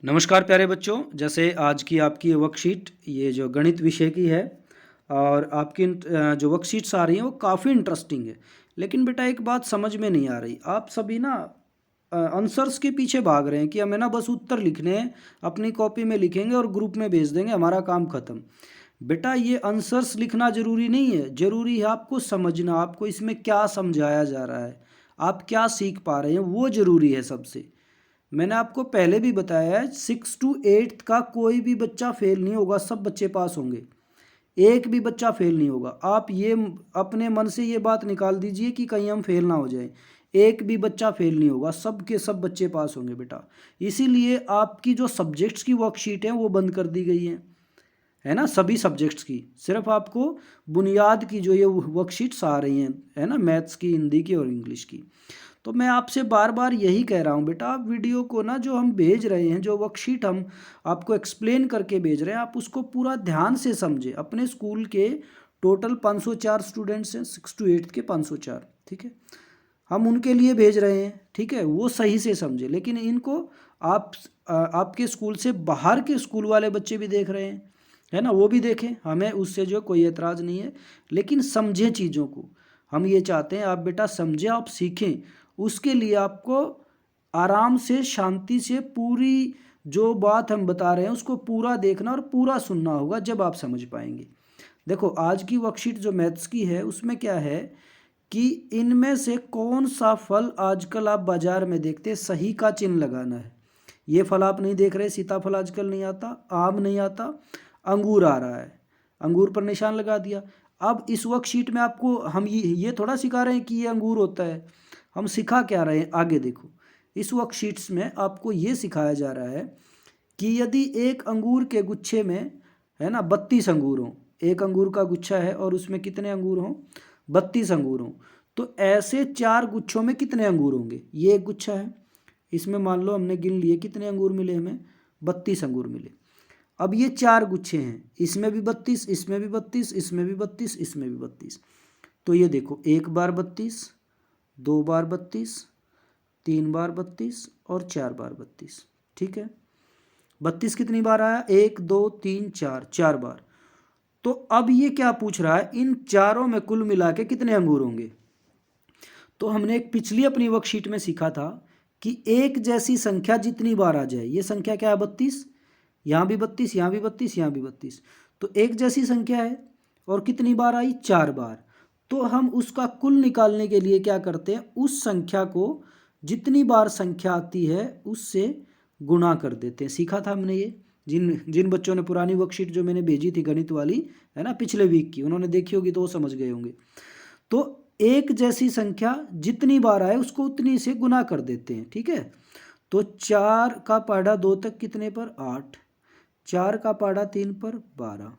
नमस्कार प्यारे बच्चों। जैसे आज की आपकी वर्कशीट ये जो गणित विषय की है और आपकी जो वर्कशीट्स आ रही हैं वो काफ़ी इंटरेस्टिंग है। लेकिन बेटा एक बात समझ में नहीं आ रही, आप सभी ना आंसर्स के पीछे भाग रहे हैं कि हमें ना बस उत्तर लिखने हैं, अपनी कॉपी में लिखेंगे और ग्रुप में भेज देंगे, हमारा काम ख़त्म। बेटा ये आंसर्स लिखना ज़रूरी नहीं है, ज़रूरी है आपको समझना, आपको इसमें क्या समझाया जा रहा है, आप क्या सीख पा रहे हैं, वो ज़रूरी है सबसे। मैंने आपको पहले भी बताया है 6 to 8 का कोई भी बच्चा फेल नहीं होगा, सब बच्चे पास होंगे, एक भी बच्चा फेल नहीं होगा। आप ये अपने मन से ये बात निकाल दीजिए कि कहीं हम फेल ना हो जाए, एक भी बच्चा फेल नहीं होगा, सब के सब बच्चे पास होंगे बेटा। इसीलिए आपकी जो सब्जेक्ट्स की वर्कशीट है वो बंद कर दी गई है ना, सभी सब्जेक्ट्स की। सिर्फ आपको बुनियाद की जो ये वर्कशीट्स आ रही हैं, है ना, मैथ्स की, हिंदी की और इंग्लिश की। तो मैं आपसे बार बार यही कह रहा हूँ बेटा, आप वीडियो को ना जो हम भेज रहे हैं, जो वर्कशीट हम आपको एक्सप्लेन करके भेज रहे हैं, आप उसको पूरा ध्यान से समझें। अपने स्कूल के टोटल 504 स्टूडेंट्स हैं, 6 to 8 के 504, ठीक है, हम उनके लिए भेज रहे हैं, ठीक है, वो सही से समझे। लेकिन इनको आप आपके स्कूल से बाहर के स्कूल वाले बच्चे भी देख रहे हैं, है ना, वो भी देखें, हमें उससे जो कोई एतराज़ नहीं है, लेकिन समझें चीज़ों को। हम ये चाहते हैं आप बेटा समझें, आप सीखें। उसके लिए आपको आराम से, शांति से पूरी जो बात हम बता रहे हैं उसको पूरा देखना और पूरा सुनना होगा, जब आप समझ पाएंगे। देखो आज की वर्कशीट जो मैथ्स की है उसमें क्या है कि इनमें से कौन सा फल आजकल आप बाजार में देखते हैं, सही का चिन्ह लगाना है। ये फल आप नहीं देख रहे, सीताफल आजकल नहीं आता, आम नहीं आता, अंगूर आ रहा है, अंगूर पर निशान लगा दिया। अब इस वर्कशीट में आपको हम ये थोड़ा सिखा रहे हैं कि ये अंगूर होता है, हम सिखा क्या रहे हैं आगे देखो। इस वर्कशीट्स में आपको ये सिखाया जा रहा है कि यदि एक अंगूर के गुच्छे में, है ना, 32 अंगूर हों, एक अंगूर का गुच्छा है और उसमें कितने अंगूर हों, 32 अंगूर हों, तो ऐसे 4 गुच्छों में कितने अंगूर होंगे। ये एक गुच्छा है, इसमें मान लो हमने गिन लिए कितने अंगूर मिले, हमें 32 अंगूर मिले। अब ये 4 गुच्छे हैं, इसमें भी 32, इसमें भी 32, इसमें भी 32, इसमें भी 32। तो ये देखो, एक बार 32, 2 बार 32, 3 बार 32 और 4 बार 32, ठीक है। 32 कितनी बार आया, 1 2 3 4, 4 बार। तो अब ये क्या पूछ रहा है, इन चारों में कुल मिला के कितने अंगूर होंगे। तो हमने एक पिछली अपनी वर्कशीट में सीखा था कि एक जैसी संख्या जितनी बार आ जाए, ये संख्या क्या है 32, यहाँ भी 32, यहाँ भी 32, यहाँ भी 32, तो एक जैसी संख्या है और कितनी बार आई, 4 बार। तो हम उसका कुल निकालने के लिए क्या करते हैं, उस संख्या को जितनी बार संख्या आती है उससे गुणा कर देते हैं। सीखा था हमने ये, जिन जिन बच्चों ने पुरानी वर्कशीट जो मैंने भेजी थी गणित वाली, है ना, पिछले वीक की, उन्होंने देखी होगी तो वो समझ गए होंगे। तो एक जैसी संख्या जितनी बार आए उसको उतनी से गुना कर देते हैं, ठीक है। तो 4 का पहाड़ा 2 तक कितने पर, 8, 4 का पहाड़ा 3 पर 12।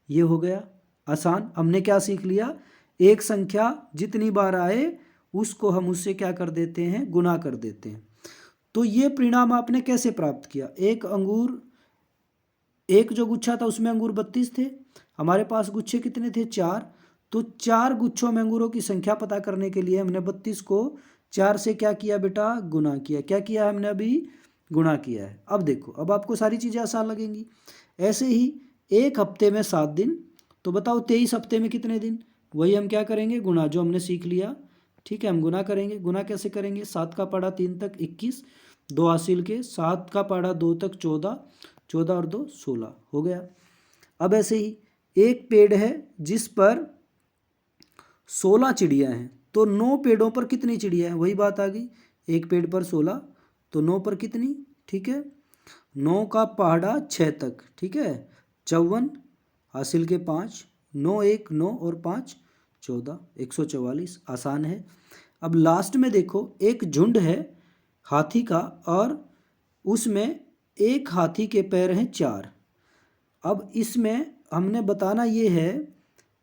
ये हो गया आसान। हमने क्या सीख लिया, एक संख्या जितनी बार आए उसको हम उससे क्या कर देते हैं, गुना कर देते हैं। तो ये परिणाम आपने कैसे प्राप्त किया, एक अंगूर, एक जो गुच्छा था उसमें अंगूर 32 थे, हमारे पास गुच्छे कितने थे, 4। तो 4 गुच्छों में अंगूरों की संख्या पता करने के लिए हमने 32 को 4 से क्या किया बेटा, गुना किया। क्या किया हमने, अभी गुणा किया है। अब देखो, अब आपको सारी चीज़ें आसान लगेंगी। ऐसे ही एक हफ्ते में 7 दिन, तो बताओ 23 हफ्ते में कितने दिन, वही हम क्या करेंगे, गुना, जो हमने सीख लिया, ठीक है, हम गुना करेंगे। गुना कैसे करेंगे, 7 का पहाड़ा 3 तक 21, 2 हासिल के, 7 का पहाड़ा 2 तक 14, 14 और 2 16 हो गया। अब ऐसे ही एक पेड़ है जिस पर 16 चिड़िया हैं, तो 9 पेड़ों पर कितनी चिड़िया हैं, वही बात आ गई, एक पेड़ पर 16, तो 9 पर कितनी, ठीक है, 9 का पहाड़ा 6 तक, ठीक है, 54 हासिल के 5, 9 1 9 और 5 14, 144, आसान है। अब लास्ट में देखो, एक झुंड है हाथी का और उसमें एक हाथी के पैर हैं 4। अब इसमें हमने बताना ये है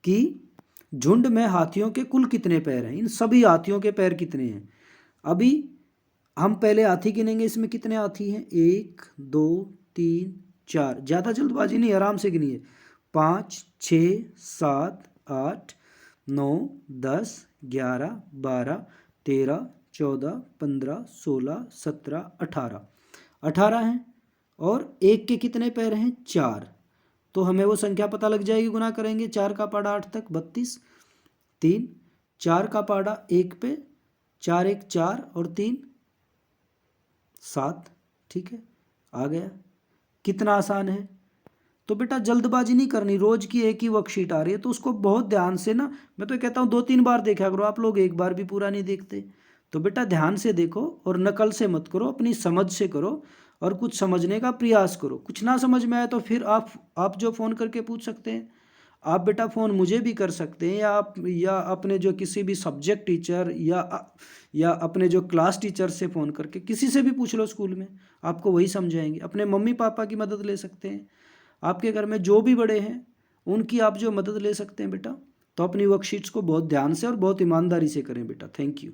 कि झुंड में हाथियों के कुल कितने पैर हैं, इन सभी हाथियों के पैर कितने हैं। अभी हम पहले हाथी गिनेंगे, इसमें कितने हाथी हैं, 1 2 3 4, ज़्यादा जल्दबाजी नहीं, आराम से गिनिए, 5 6 7 8 9 10 11 12 13 14 15 16 17 18, 18 हैं। और एक के कितने पैर हैं, 4। तो हमें वो संख्या पता लग जाएगी, गुना करेंगे 4 का पाड़ा 8 तक 32, 3, 4 का पाड़ा 1 पे, 4 1 4 और 3 7। ठीक है, आ गया। कितना आसान है। तो बेटा जल्दबाजी नहीं करनी, रोज की एक ही वर्कशीट आ रही है तो उसको बहुत ध्यान से ना, मैं तो कहता हूँ 2 3 बार देखा करो, आप लोग एक बार भी पूरा नहीं देखते। तो बेटा ध्यान से देखो और नकल से मत करो, अपनी समझ से करो और कुछ समझने का प्रयास करो। कुछ ना समझ में आए तो फिर आप जो फ़ोन करके पूछ सकते हैं। आप बेटा फ़ोन मुझे भी कर सकते हैं, या अपने जो किसी भी सब्जेक्ट टीचर या अपने जो क्लास टीचर से फ़ोन करके किसी से भी पूछ लो स्कूल में, आपको वही समझाएंगे। अपने मम्मी पापा की मदद ले सकते हैं, आपके घर में जो भी बड़े हैं उनकी आप जो मदद ले सकते हैं बेटा। तो अपनी वर्कशीट्स को बहुत ध्यान से और बहुत ईमानदारी से करें बेटा। Thank you.